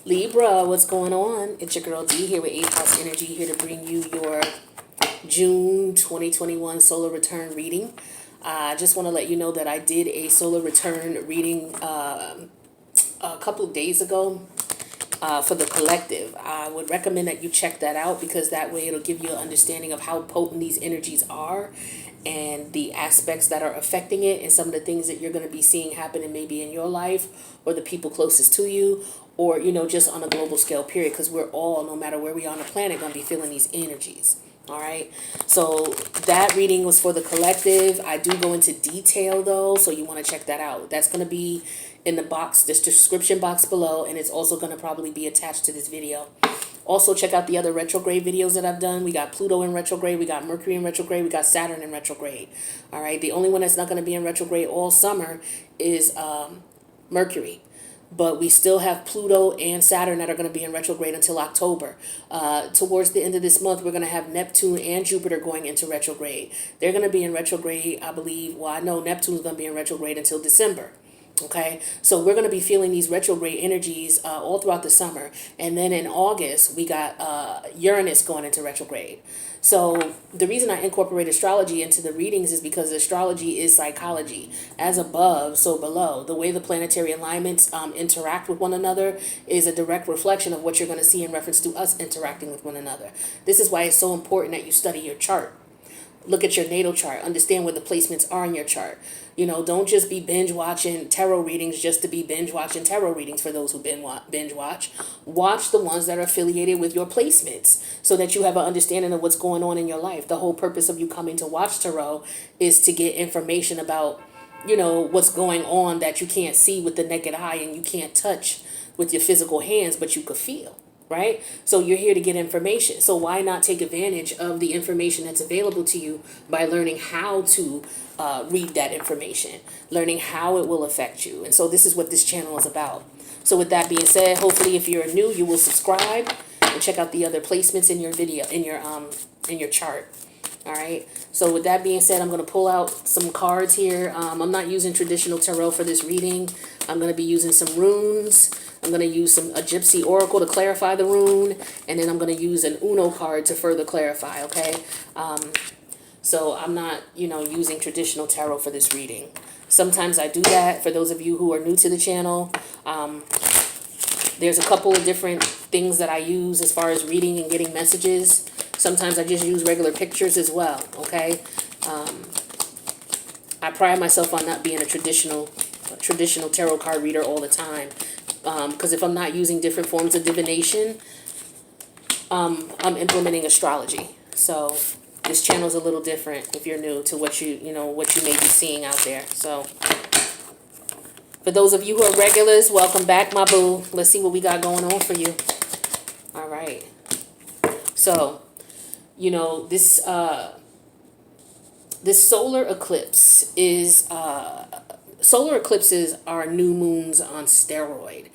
Libra, what's going on? It's your girl D here with 8th House Energy, here to bring you your June 2021 solar return reading. I just want to let you know that I did a solar return reading a couple of days ago for the collective. I would recommend that you check that out, because that way it'll give you an understanding of how potent these energies are and the aspects that are affecting it, and some of the things that you're going to be seeing happening maybe in your life or the people closest to you, or just on a global scale period, because we're all, no matter where we are on the planet, going to be feeling these energies. All right, so that reading was for the collective. I do go into detail though, so you want to check that out. That's going to be in the box, this description box below, and it's also going to probably be attached to this video. Also, check out the other retrograde videos that I've done. We got Pluto in retrograde, we got Mercury in retrograde, we got Saturn in retrograde. All right, the only one that's not going to be in retrograde all summer is Mercury. But we still have Pluto and Saturn that are going to be in retrograde until October. Towards the end of this month, we're going to have Neptune and Jupiter going into retrograde. They're going to be in retrograde, I believe. Well, I know Neptune's going to be in retrograde until December. Okay, so we're going to be feeling these retrograde energies all throughout the summer. And then in August, we got Uranus going into retrograde. So the reason I incorporate astrology into the readings is because astrology is psychology. As above, so below. The way the planetary alignments interact with one another is a direct reflection of what you're going to see in reference to us interacting with one another. This is why it's so important that you study your chart. Look at your natal chart. Understand where the placements are in your chart. Don't just be binge watching tarot readings just to be binge watching tarot readings. For those who binge watch, watch the ones that are affiliated with your placements, so that you have an understanding of what's going on in your life. The whole purpose of you coming to watch tarot is to get information about, what's going on that you can't see with the naked eye and you can't touch with your physical hands, but you could feel. Right? So you're here to get information. So why not take advantage of the information that's available to you by learning how to read that information, learning how it will affect you. And so this is what this channel is about. So with that being said, hopefully if you're new, you will subscribe and check out the other placements in your video, in your chart. All right. So with that being said, I'm going to pull out some cards here. I'm not using traditional tarot for this reading. I'm going to be using some runes. I'm going to use a gypsy oracle to clarify the rune. And then I'm going to use an Uno card to further clarify. Okay. So I'm not, using traditional tarot for this reading. Sometimes I do that. For those of you who are new to the channel, there's a couple of different things that I use as far as reading and getting messages. Sometimes I just use regular pictures as well, okay? I pride myself on not being a traditional tarot card reader all the time. Because if I'm not using different forms of divination, I'm implementing astrology. So this channel's a little different if you're new to what you may be seeing out there. So for those of you who are regulars, welcome back, my boo. Let's see what we got going on for you. All right. So, this solar eclipse is solar eclipses are new moons on steroid.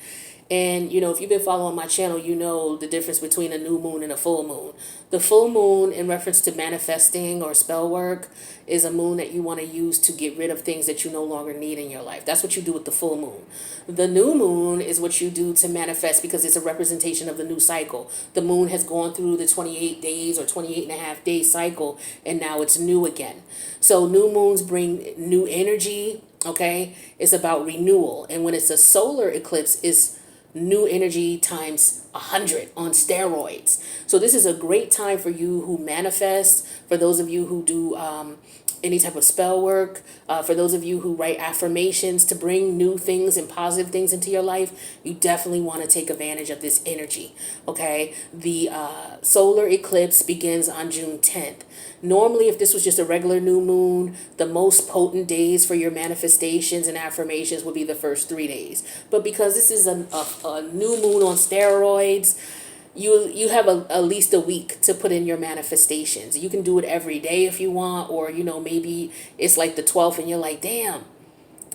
And, if you've been following my channel, you know the difference between a new moon and a full moon. The full moon, in reference to manifesting or spell work, is a moon that you want to use to get rid of things that you no longer need in your life. That's what you do with the full moon. The new moon is what you do to manifest, because it's a representation of the new cycle. The moon has gone through the 28 days or 28 and a half day cycle, and now it's new again. So new moons bring new energy, okay? It's about renewal. And when it's a solar eclipse, it's new energy times 100 on steroids. So this is a great time for you who manifest, for those of you who do any type of spell work, for those of you who write affirmations to bring new things and positive things into your life. You definitely want to take advantage of this energy, okay? The solar eclipse begins on June 10th. Normally, if this was just a regular new moon, the most potent days for your manifestations and affirmations would be the first 3 days. But because this is a new moon on steroids, you have at least a week to put in your manifestations. You can do it every day if you want, or, maybe it's like the 12th and you're like, damn,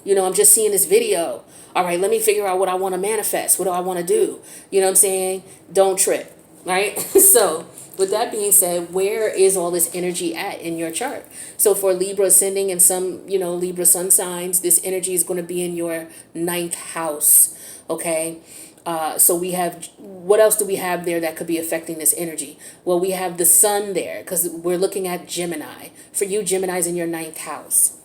I'm just seeing this video. All right, let me figure out what I want to manifest. What do I want to do? You know what I'm saying? Don't trip, right? So with that being said, where is all this energy at in your chart? So for Libra ascending and some, Libra sun signs, this energy is going to be in your 9th house, okay? So we have, what else do we have there that could be affecting this energy? Well, we have the sun there because we're looking at Gemini. For you, Gemini's in your ninth house.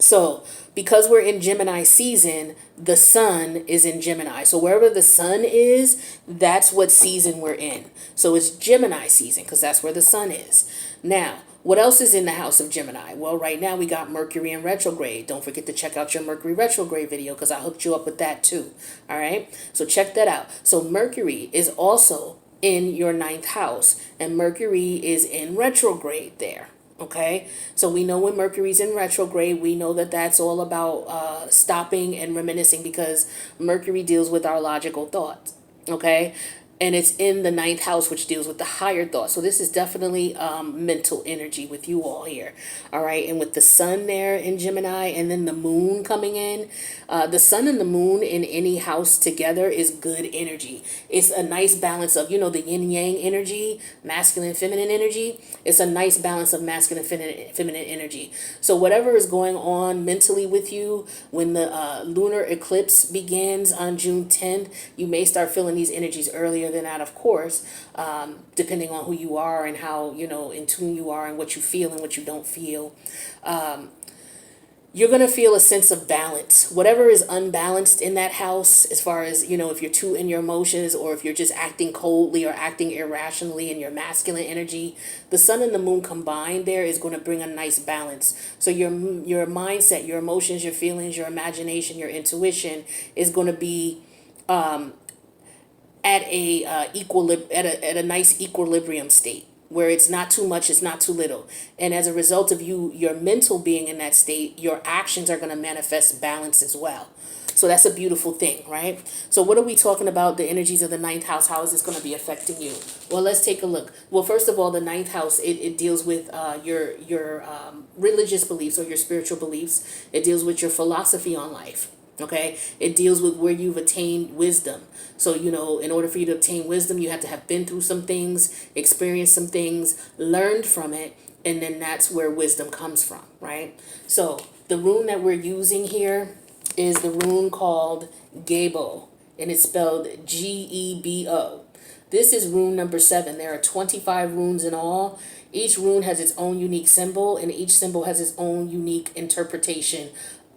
So because we're in Gemini season, the sun is in Gemini. So wherever the sun is, that's what season we're in. So it's Gemini season because that's where the sun is. Now, what else is in the house of Gemini? Well, right now we got Mercury in retrograde. Don't forget to check out your Mercury retrograde video because I hooked you up with that too. All right. So check that out. So Mercury is also in your ninth house, and Mercury is in retrograde there. Okay, so we know when Mercury's in retrograde, we know that that's all about stopping and reminiscing because Mercury deals with our logical thoughts. Okay, and it's in the ninth house, which deals with the higher thoughts. So this is definitely mental energy with you all here. All right, and with the sun there in Gemini and then the moon coming in, the sun and the moon in any house together is good energy. It's a nice balance of, you know, the yin yang energy, masculine, feminine energy. It's a nice balance of masculine, feminine energy. So whatever is going on mentally with you when the lunar eclipse begins on June 10th, you may start feeling these energies earlier than that, of course, depending on who you are and how, you know, in tune you are and what you feel and what you don't feel. You're going to feel a sense of balance. Whatever is unbalanced in that house, as far as, you know, if you're too in your emotions or if you're just acting coldly or acting irrationally in your masculine energy, the sun and the moon combined there is going to bring a nice balance. So your mindset, your emotions, your feelings, your imagination, your intuition is going to be at a at a nice equilibrium state where it's not too much, it's not too little. And as a result of your mental being in that state, your actions are going to manifest balance as well. So that's a beautiful thing, right? So what are we talking about? The energies of the ninth house. How is this going to be affecting you? Well, let's take a look. Well, first of all, the ninth house, it deals with your religious beliefs or your spiritual beliefs. It deals with your philosophy on life. Okay, it deals with where you've attained wisdom. So, you know, in order for you to obtain wisdom, you have to have been through some things, experienced some things, learned from it, and then that's where wisdom comes from, right? So the rune that we're using here is the rune called Gebo, and it's spelled Gebo. This is rune number 7. There are 25 runes in all. Each rune has its own unique symbol, and each symbol has its own unique interpretation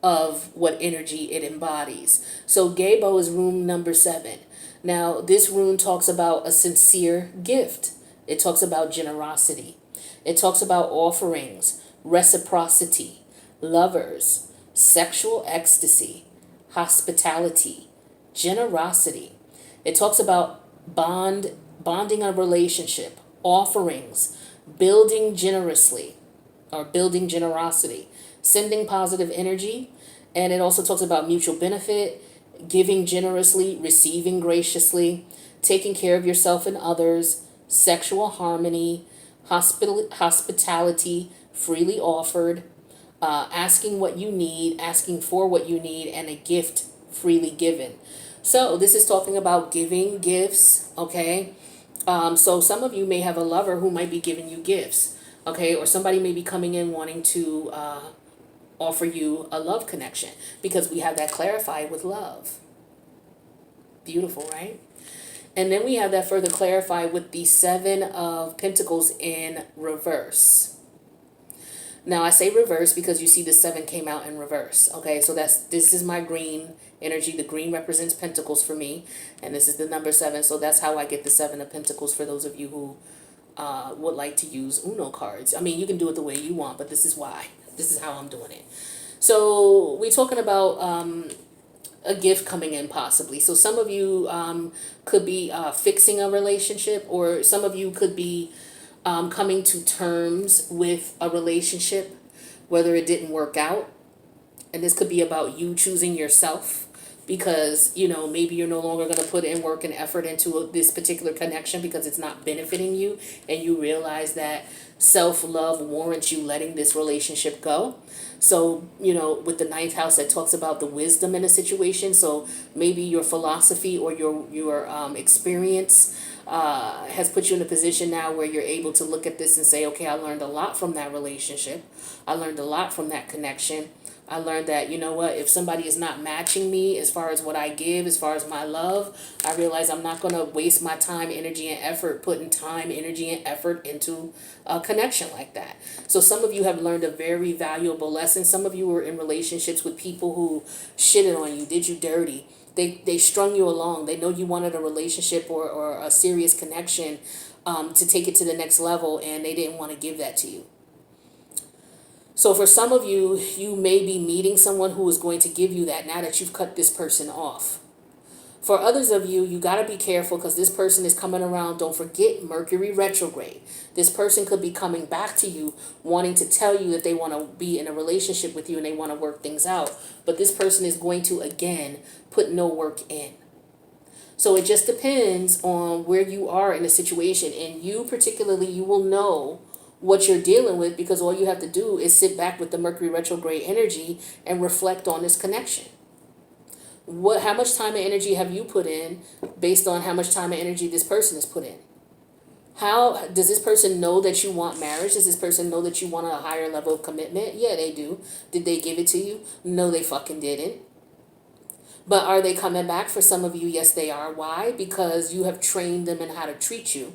of what energy it embodies. So Gebo is rune number 7. Now, this rune talks about a sincere gift. It talks about generosity. It talks about offerings, reciprocity, lovers, sexual ecstasy, hospitality, generosity. It talks about bonding a relationship, offerings, building generously or building generosity, sending positive energy. And it also talks about mutual benefit, giving generously, receiving graciously, taking care of yourself and others, sexual harmony, hospitality freely offered, asking what you need, asking for what you need, and a gift freely given. So this is talking about giving gifts, okay? So some of you may have a lover who might be giving you gifts, okay? Or somebody may be coming in wanting to offer you a love connection because we have that clarified with love. Beautiful, right? And then we have that further clarified with the 7 of Pentacles in reverse. Now I say reverse because you see the 7 came out in reverse. Okay, so this is my green energy. The green represents Pentacles for me, and this is the number 7. So that's how I get the 7 of Pentacles for those of you who would like to use Uno cards. I mean, you can do it the way you want, but this is why. This is how I'm doing it. So we're talking about a gift coming in possibly. So some of you could be fixing a relationship, or some of you could be coming to terms with a relationship, whether it didn't work out. And this could be about you choosing yourself because, you know, maybe you're no longer going to put in work and effort into this particular connection because it's not benefiting you. And you realize that self-love warrants you letting this relationship go. So, you know, with the 9th house that talks about the wisdom in a situation. So maybe your philosophy or your experience has put you in a position now where you're able to look at this and say, okay, I learned a lot from that relationship. I learned a lot from that connection. I learned that, you know what, if somebody is not matching me as far as what I give, as far as my love, I realize I'm not going to waste my time, energy, and effort putting time, energy, and effort into a connection like that. So some of you have learned a very valuable lesson. Some of you were in relationships with people who shitted on you, did you dirty. They strung you along. They know you wanted a relationship or a serious connection to take it to the next level, and they didn't want to give that to you. So for some of you, you may be meeting someone who is going to give you that now that you've cut this person off. For others of you, you got to be careful because this person is coming around. Don't forget Mercury retrograde. This person could be coming back to you wanting to tell you that they want to be in a relationship with you and they want to work things out. But this person is going to, again, put no work in. So it just depends on where you are in the situation. And you particularly, you will know what you're dealing with because all you have to do is sit back with the Mercury retrograde energy and reflect on this connection. How much time and energy have you put in based on how much time and energy this person has put in? How does this person know that you want marriage? Does this person know that you want a higher level of commitment? Yeah, they do. Did they give it to you? No, they fucking didn't. But are they coming back for some of you? Yes, they are. Why? Because you have trained them in how to treat you,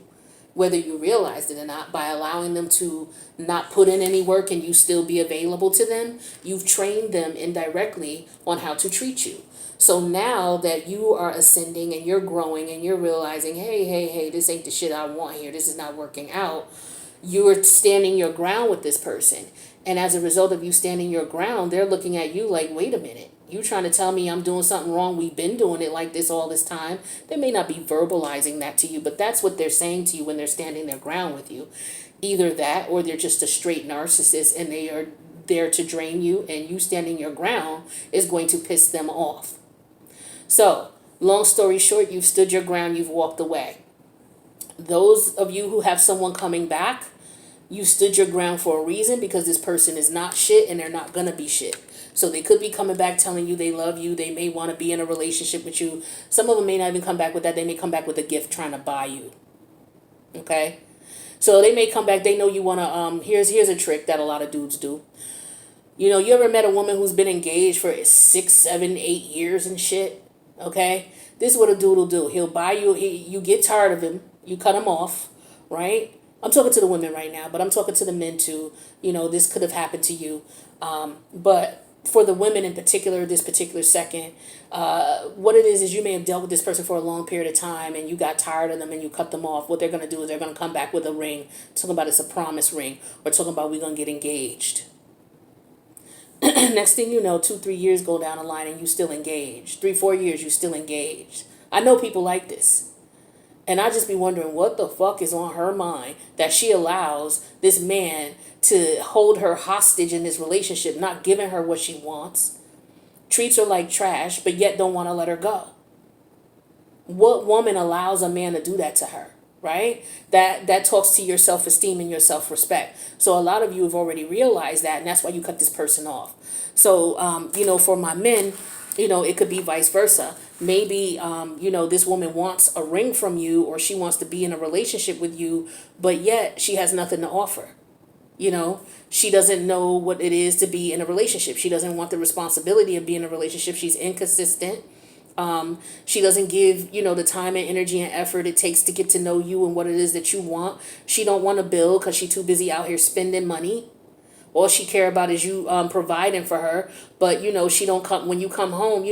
whether you realized it or not, by allowing them to not put in any work and you still be available to them. You've trained them indirectly on how to treat you. So now that you are ascending and you're growing and you're realizing, hey, this ain't the shit I want here. This is not working out. You're standing your ground with this person. And as a result of you standing your ground, they're looking at you like, wait a minute. You trying to tell me I'm doing something wrong? We've been doing it like this all this time. They may not be verbalizing that to you, but that's what they're saying to you when they're standing their ground with you. Either that or they're just a straight narcissist and they are there to drain you, and you standing your ground is going to piss them off. So, long story short, you've stood your ground, you've walked away. Those of you who have someone coming back, you stood your ground for a reason because this person is not shit and they're not going to be shit. So they could be coming back telling you they love you. They may want to be in a relationship with you. Some of them may not even come back with that. They may come back with a gift trying to buy you. Okay? So they may come back. They know you want to, here's a trick that a lot of dudes do. You know, you ever met a woman who's been engaged for 6, 7, 8 years and shit? Okay? This is what a dude will do. He'll buy you, you get tired of him. You cut him off, right? I'm talking to the women right now, but I'm talking to the men too. You know, this could have happened to you. But for the women in particular, this particular second, what it is you may have dealt with this person for a long period of time and you got tired of them and you cut them off. What they're going to do is they're going to come back with a ring, talking about it's a promise ring, or talking about we're going to get engaged. Next thing you know, 2, 3 years go down the line and you still engaged. 3, 4 years, you still engaged. I know people like this. And I just be wondering what the fuck is on her mind that she allows this man to hold her hostage in this relationship, not giving her what she wants, treats her like trash, but yet don't want to let her go. What woman allows a man to do that to her, right? That talks to your self-esteem and your self-respect. So a lot of you have already realized that, and that's why you cut this person off. So, for my men, it could be vice versa. Maybe, this woman wants a ring from you or she wants to be in a relationship with you, but yet she has nothing to offer. She doesn't know what it is to be in a relationship. She doesn't want the responsibility of being in a relationship. She's inconsistent. She doesn't give, the time and energy and effort it takes to get to know you and what it is that you want. She don't want to build because she's too busy out here spending money. All she care about is you providing for her. But, she don't come when you come home,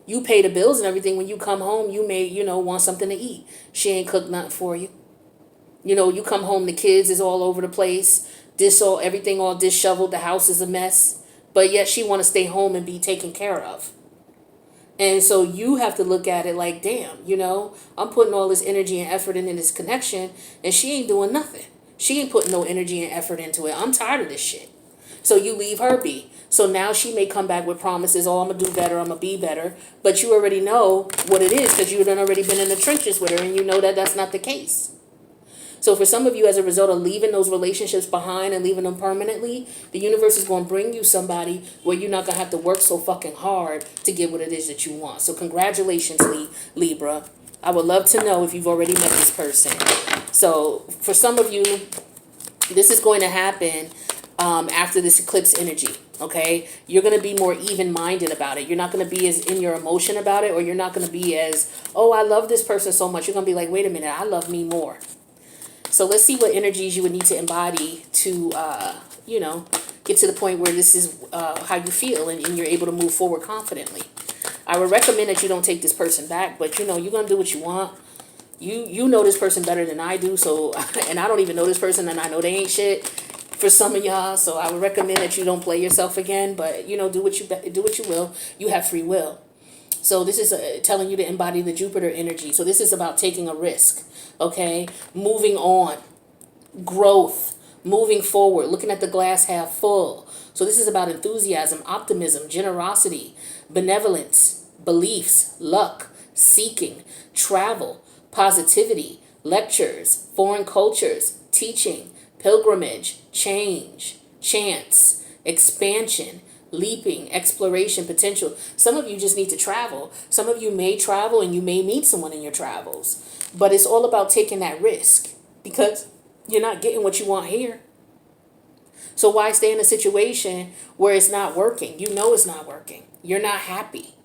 you pay the bills and everything. When you come home, you may, want something to eat. She ain't cooked nothing for you. You come home, the kids is all over the place. Everything all disheveled. The house is a mess. But yet she want to stay home and be taken care of. And so you have to look at it like, damn, I'm putting all this energy and effort into this connection and she ain't doing nothing. She ain't putting no energy and effort into it. I'm tired of this shit. So you leave her be. So now she may come back with promises, I'm going to do better, I'm going to be better. But you already know what it is because you've already been in the trenches with her and you know that that's not the case. So for some of you, as a result of leaving those relationships behind and leaving them permanently, the universe is going to bring you somebody where you're not going to have to work so fucking hard to get what it is that you want. So congratulations, Libra. I would love to know if you've already met this person. So for some of you, this is going to happen after this eclipse energy. Okay, you're going to be more even-minded about it. You're not going to be as in your emotion about it, or you're not going to be as, oh, I love this person so much. You're going to be like, wait a minute, I love me more. So let's see what energies you would need to embody to, get to the point where this is how you feel, and you're able to move forward confidently. I would recommend that you don't take this person back, but you're going to do what you want. You know this person better than I do, so, and I don't even know this person, and I know they ain't shit for some of y'all, so I would recommend that you don't play yourself again, but, do what you will. You have free will. So this is telling you to embody the Jupiter energy. So this is about taking a risk, okay? Moving on, growth, moving forward, looking at the glass half full. So this is about enthusiasm, optimism, generosity, benevolence, beliefs, luck, seeking, travel, positivity, lectures, foreign cultures, teaching, pilgrimage, change, chance, expansion, leaping, exploration, potential. Some of you just need to travel. Some of you may travel and you may meet someone in your travels. But it's all about taking that risk, because you're not getting what you want here. So why stay in a situation where it's not working? You know it's not working. You're not happy.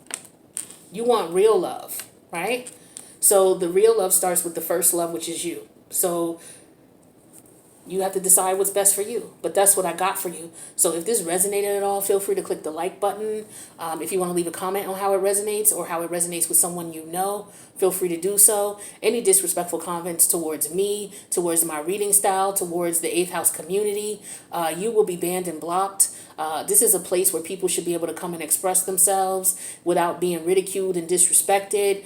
You want real love, right? So the real love starts with the first love, which is you. So you have to decide what's best for you. But that's what I got for you. So if this resonated at all, feel free to click the like button. If you want to leave a comment on how it resonates, or how it resonates with someone you know, feel free to do so. Any disrespectful comments towards me, towards my reading style, towards the 8th house community, you will be banned and blocked. This is a place where people should be able to come and express themselves without being ridiculed and disrespected.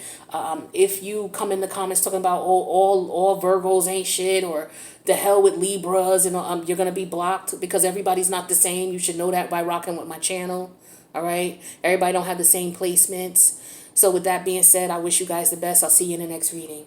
If you come in the comments talking about all Virgos ain't shit, or the hell with Libras, and you're going to be blocked, because everybody's not the same. You should know that by rocking with my channel. All right. Everybody don't have the same placements. So with that being said, I wish you guys the best. I'll see you in the next reading.